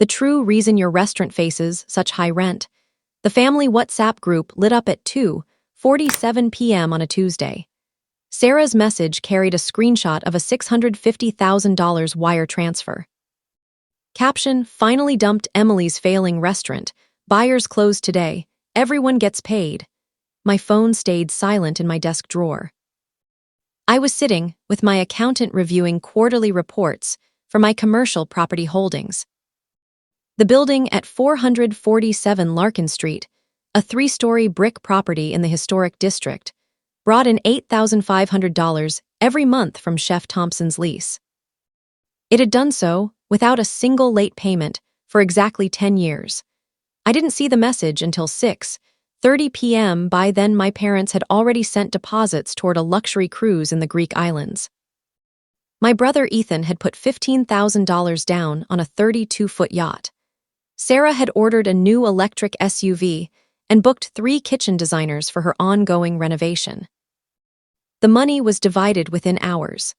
the true reason your restaurant faces such high rent. The family WhatsApp group lit up at 2:47 p.m. on a Tuesday. Sarah's message carried a screenshot of a $650,000 wire transfer. Caption: finally dumped Emily's failing restaurant. Buyers closed today. Everyone gets paid. My phone stayed silent in my desk drawer. I was sitting with my accountant reviewing quarterly reports for my commercial property holdings. The building at 447 Larkin Street, a 3-story brick property in the historic district, brought in $8,500 every month from Chef Thompson's lease. It had done so without a single late payment for exactly 10 years. I didn't see the message until 6:30 p.m. By then, my parents had already sent deposits toward a luxury cruise in the Greek islands. My brother Ethan had put $15,000 down on a 32-foot yacht. Sarah had ordered a new electric SUV and booked 3 kitchen designers for her ongoing renovation. The money was divided within hours.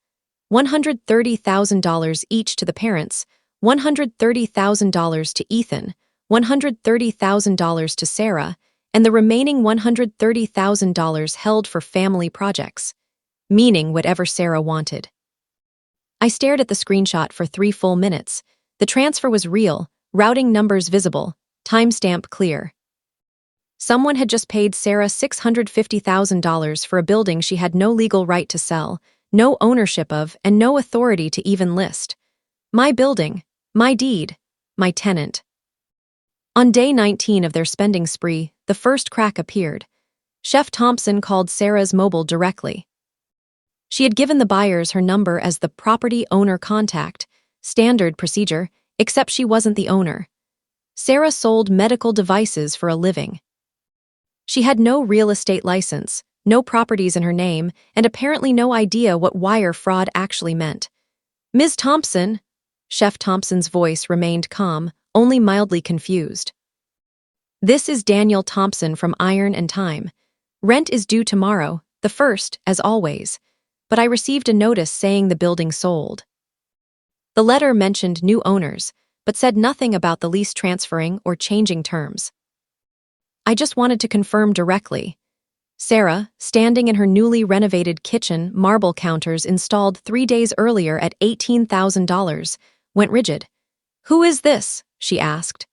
$130,000 each to the parents, $130,000 to Ethan, $130,000 to Sarah, and the remaining $130,000 held for family projects, meaning whatever Sarah wanted. I stared at the screenshot for 3 full minutes. The transfer was real, routing numbers visible, timestamp clear. Someone had just paid Sarah $650,000 for a building she had no legal right to sell, no ownership of, and no authority to even list. My building, my deed, my tenant. On day 19 of their spending spree, the first crack appeared. Chef Thompson called Sarah's mobile directly. She had given the buyers her number as the property owner contact, standard procedure, except she wasn't the owner. Sarah sold medical devices for a living. She had no real estate license, no properties in her name, and apparently no idea what wire fraud actually meant. "Ms. Thompson," Chef Thompson's voice remained calm, only mildly confused. "This is Daniel Thompson from Iron and Time. Rent is due tomorrow, the 1st, as always, but I received a notice saying the building sold." The letter mentioned new owners, but said nothing about the lease transferring or changing terms. I just wanted to confirm directly. Sarah, standing in her newly renovated kitchen, marble counters installed 3 days earlier at $18,000, went rigid. "Who is this?" she asked.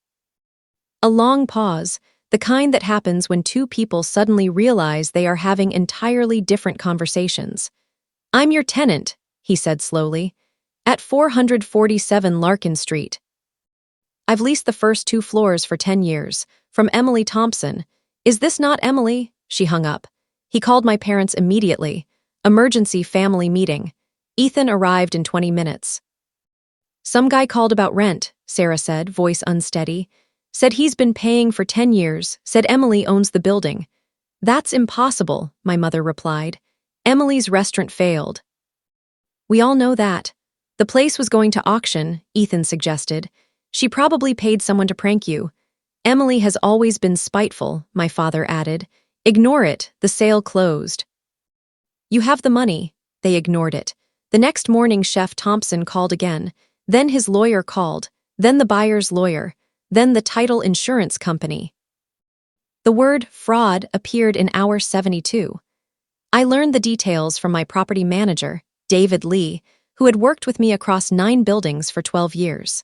A long pause, the kind that happens when 2 people suddenly realize they are having entirely different conversations. "I'm your tenant," he said slowly, "at 447 Larkin Street. I've leased the first 2 floors for 10 years, from Emily Thompson. Is this not Emily?" She hung up. He called my parents immediately. Emergency family meeting. Ethan arrived in 20 minutes. "Some guy called about rent," Sarah said, voice unsteady. "Said he's been paying for 10 years, said Emily owns the building." "That's impossible," my mother replied. "Emily's restaurant failed." "We all know that. The place was going to auction," Ethan suggested. "She probably paid someone to prank you." "Emily has always been spiteful," my father added. "Ignore it, the sale closed." "You have the money." They ignored it. The next morning, Chef Thompson called again. Then his lawyer called. Then the buyer's lawyer. Then the title insurance company. The word fraud appeared in hour 72. I learned the details from my property manager, David Lee, who had worked with me across 9 buildings for 12 years.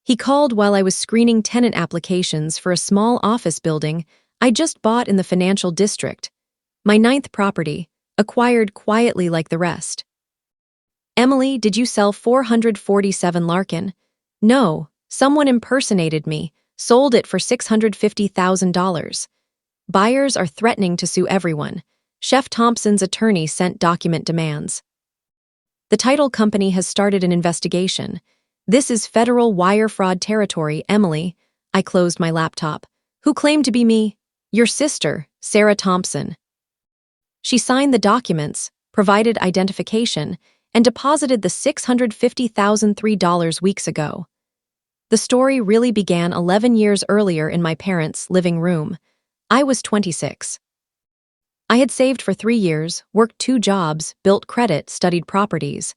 He called while I was screening tenant applications for a small office building I just bought in the financial district, my 9th property, acquired quietly like the rest. "Emily, did you sell 447 Larkin?" "No, someone impersonated me, sold it for $650,000. Buyers are threatening to sue everyone." Chef Thompson's attorney sent document demands. "The title company has started an investigation. This is federal wire fraud territory, Emily." I closed my laptop. "Who claimed to be me?" "Your sister, Sarah Thompson." She signed the documents, provided identification, and deposited the $650,003 weeks ago. The story really began 11 years earlier in my parents' living room. I was 26. I had saved for 3 years, worked 2 jobs, built credit, studied properties.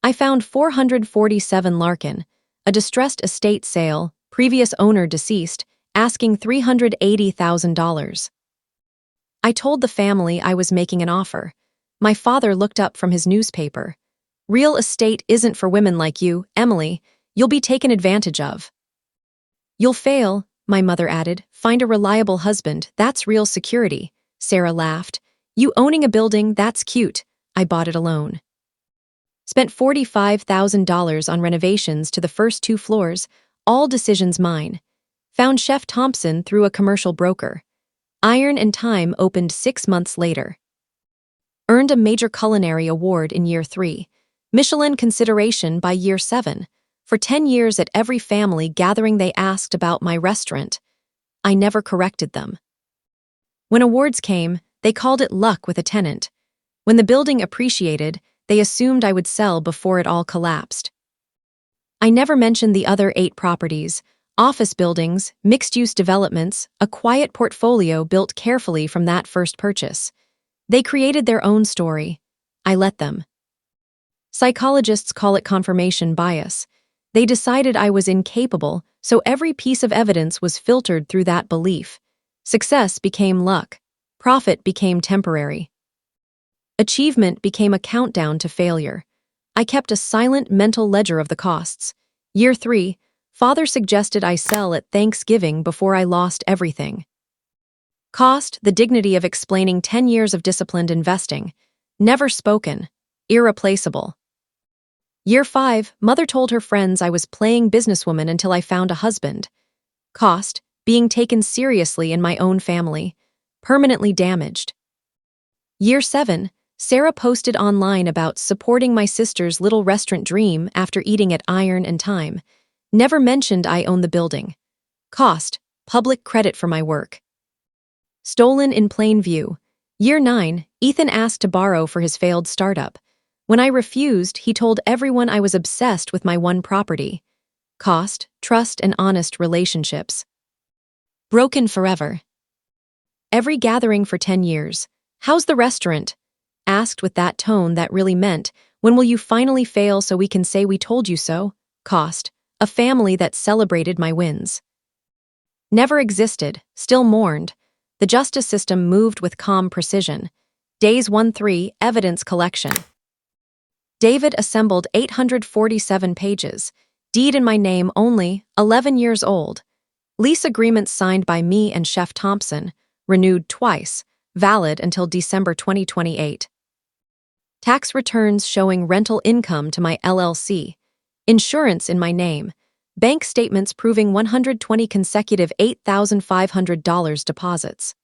I found 447 Larkin, a distressed estate sale, previous owner deceased, asking $380,000. I told the family I was making an offer. My father looked up from his newspaper. Real estate isn't for women like you, Emily. You'll be taken advantage of. You'll fail, my mother added. Find a reliable husband, that's real security. Sarah laughed. You owning a building, that's cute. I bought it alone. Spent $45,000 on renovations to the first 2 floors, all decisions mine. Found Chef Thompson through a commercial broker. Iron and Time opened 6 months later. Earned a major culinary award in year 3. Michelin consideration by year 7. For 10 years at every family gathering they asked about my restaurant. I never corrected them. When awards came, they called it luck with a tenant. When the building appreciated, they assumed I would sell before it all collapsed. I never mentioned the other 8 properties, office buildings, mixed-use developments, a quiet portfolio built carefully from that first purchase. They created their own story. I let them. Psychologists call it confirmation bias. They decided I was incapable, so every piece of evidence was filtered through that belief. Success became luck. Profit became temporary. Achievement became a countdown to failure. I kept a silent mental ledger of the costs. Year 3, Father suggested I sell at Thanksgiving before I lost everything. Cost, the dignity of explaining 10 years of disciplined investing. Never spoken. Irreplaceable. Year 5, Mother told her friends I was playing businesswoman until I found a husband. Cost, being taken seriously in my own family. Permanently damaged. Year 7, Sarah posted online about supporting my sister's little restaurant dream after eating at Iron and Time. Never mentioned I own the building. Cost, public credit for my work. Stolen in plain view. Year 9, Ethan asked to borrow for his failed startup. When I refused, he told everyone I was obsessed with my one property. Cost, trust, and honest relationships. Broken forever. Every gathering for 10 years. How's the restaurant? Asked with that tone that really meant, when will you finally fail so we can say we told you so? Cost, a family that celebrated my wins. Never existed, still mourned. The justice system moved with calm precision. Days 1-3, evidence collection. David assembled 847 pages. Deed in my name only, 11 years old. Lease agreements signed by me and Chef Thompson, renewed twice, valid until December 2028. Tax returns showing rental income to my LLC. Insurance in my name. Bank statements proving 120 consecutive $8,500 deposits.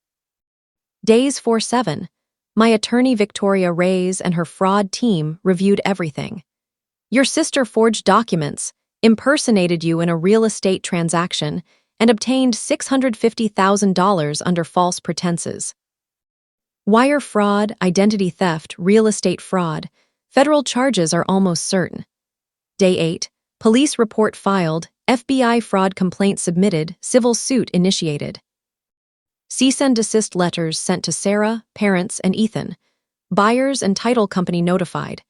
Days 4-7. My attorney Victoria Reyes and her fraud team reviewed everything. Your sister forged documents, impersonated you in a real estate transaction, and obtained $650,000 under false pretenses. Wire fraud, identity theft, real estate fraud. Federal charges are almost certain. Day 8. Police report filed, FBI fraud complaint submitted, civil suit initiated. Cease and desist letters sent to Sarah, parents, and Ethan. Buyers and title company notified.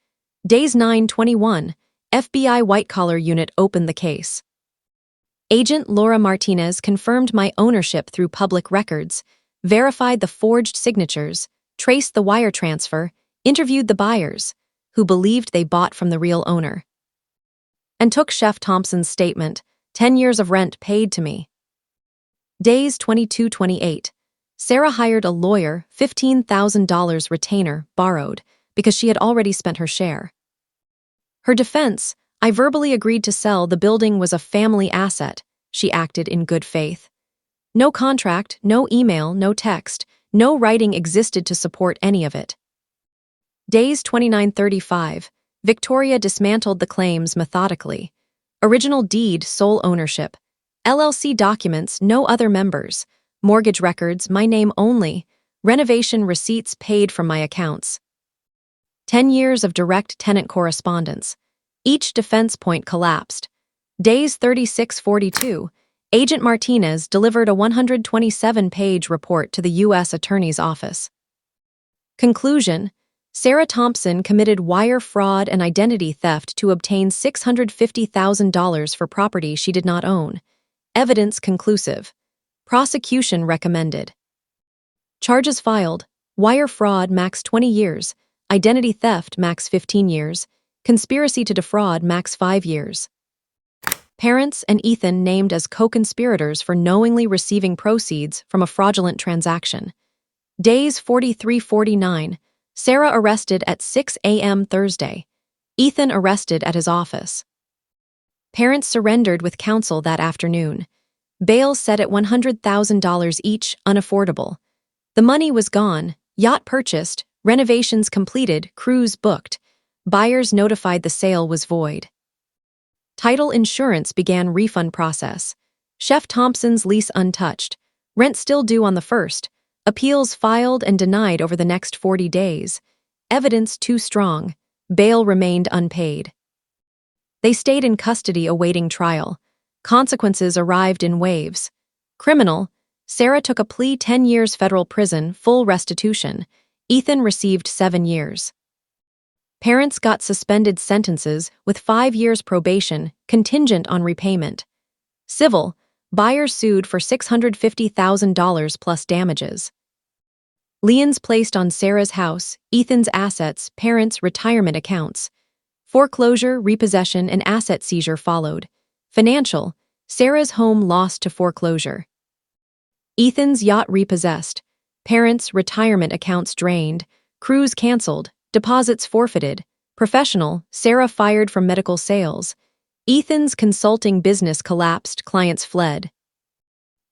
Days 9-21, FBI white-collar unit opened the case. Agent Laura Martinez confirmed my ownership through public records, verified the forged signatures, traced the wire transfer, interviewed the buyers, who believed they bought from the real owner. And took Chef Thompson's statement, 10 years of rent paid to me. Days 22-28. Sarah hired a lawyer, $15,000 retainer, borrowed, because she had already spent her share. Her defense, I verbally agreed to sell the building was a family asset. She acted in good faith. No contract, no email, no text, no writing existed to support any of it. Days 29-35. Victoria dismantled the claims methodically. Original deed, sole ownership. LLC documents, no other members. Mortgage records, my name only. Renovation receipts paid from my accounts. 10 years of direct tenant correspondence. Each defense point collapsed. Days 36-42. Agent Martinez delivered a 127-page report to the U.S. Attorney's Office. Conclusion: Sarah Thompson committed wire fraud and identity theft to obtain $650,000 for property she did not own. Evidence conclusive. Prosecution recommended. Charges filed: wire fraud max 20 years, identity theft max 15 years, conspiracy to defraud max 5 years. Parents and Ethan named as co-conspirators for knowingly receiving proceeds from a fraudulent transaction. Days 43-49. Sarah arrested at 6 a.m. Thursday. Ethan arrested at his office. Parents surrendered with counsel that afternoon. Bail set at $100,000 each, unaffordable. The money was gone, yacht purchased, renovations completed, cruise booked. Buyers notified the sale was void. Title insurance began refund process. Chef Thompson's lease untouched. Rent still due on the 1st. Appeals filed and denied over the next 40 days. Evidence too strong. Bail remained unpaid. They stayed in custody awaiting trial. Consequences arrived in waves. Criminal: Sarah took a plea 10 years federal prison, full restitution. Ethan received 7 years. Parents got suspended sentences with 5 years probation, contingent on repayment. Civil: buyers sued for $650,000 plus damages. Liens placed on Sarah's house, Ethan's assets, parents' retirement accounts. Foreclosure, repossession, and asset seizure followed. Financial: Sarah's home lost to foreclosure. Ethan's yacht repossessed. Parents' retirement accounts drained. Cruise canceled. Deposits forfeited. Professional: Sarah fired from medical sales. Ethan's consulting business collapsed, clients fled.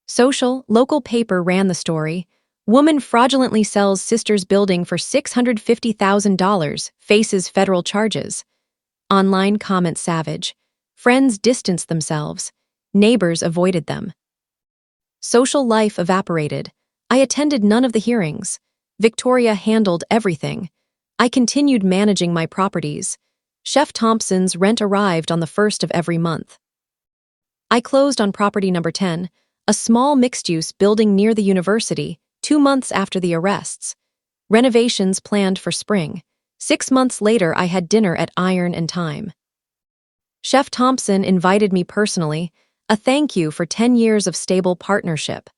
Social: local paper ran the story. Woman fraudulently sells sister's building for $650,000, faces federal charges. Online comment savage. Friends distanced themselves. Neighbors avoided them. Social life evaporated. I attended none of the hearings. Victoria handled everything. I continued managing my properties. Chef Thompson's rent arrived on the 1st of every month. I closed on property number 10, a small mixed-use building near the university, 2 months after the arrests. Renovations planned for spring. 6 months later, I had dinner at Iron and Time. Chef Thompson invited me personally, a thank you for 10 years of stable partnership.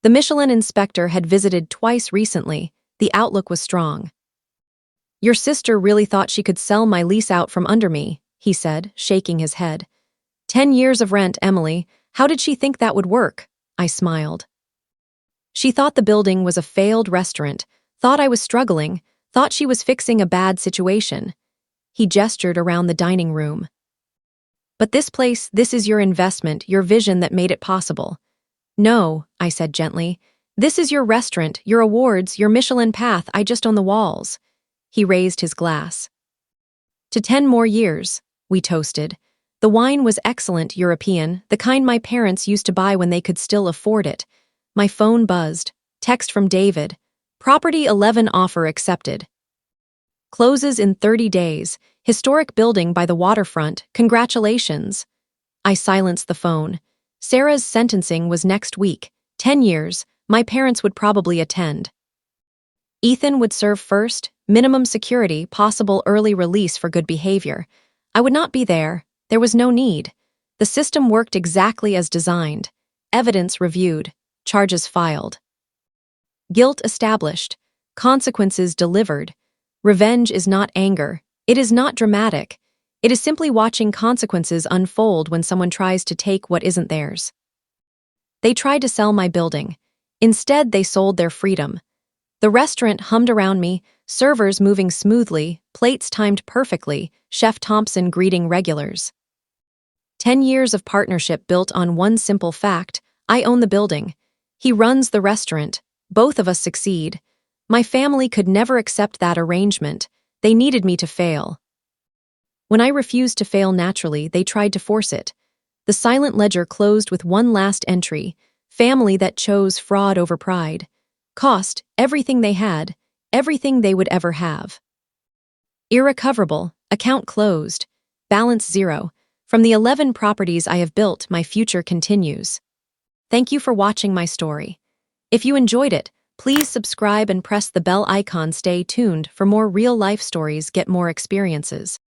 The Michelin inspector had visited twice recently. The outlook was strong. Your sister really thought she could sell my lease out from under me, he said, shaking his head. 10 years of rent, Emily. How did she think that would work? I smiled. She thought the building was a failed restaurant, thought I was struggling, thought she was fixing a bad situation. He gestured around the dining room. But this place, this is your investment, your vision that made it possible. No, I said gently. This is your restaurant, your awards, your Michelin path. I just own the walls. He raised his glass. To 10 more years, we toasted. The wine was excellent European, the kind my parents used to buy when they could still afford it. My phone buzzed. Text from David. Property 11 offer accepted. Closes in 30 days. Historic building by the waterfront. Congratulations. I silenced the phone. Sarah's sentencing was next week. 10 years. My parents would probably attend. Ethan would serve first, minimum security, possible early release for good behavior. I would not be there. There was no need. The system worked exactly as designed. Evidence reviewed. Charges filed. Guilt established. Consequences delivered. Revenge is not anger. It is not dramatic. It is simply watching consequences unfold when someone tries to take what isn't theirs. They tried to sell my building. Instead, they sold their freedom. The restaurant hummed around me, servers moving smoothly, plates timed perfectly, Chef Thompson greeting regulars. 10 years of partnership built on one simple fact: I own the building. He runs the restaurant. Both of us succeed. My family could never accept that arrangement. They needed me to fail. When I refused to fail naturally, they tried to force it. The silent ledger closed with one last entry: family that chose fraud over pride. Cost: everything they had, everything they would ever have. Irrecoverable, account closed, balance 0. From the 11 properties I have built, my future continues. Thank you for watching my story. If you enjoyed it, Please subscribe and press the bell icon. Stay tuned for more real-life stories. Get more experiences.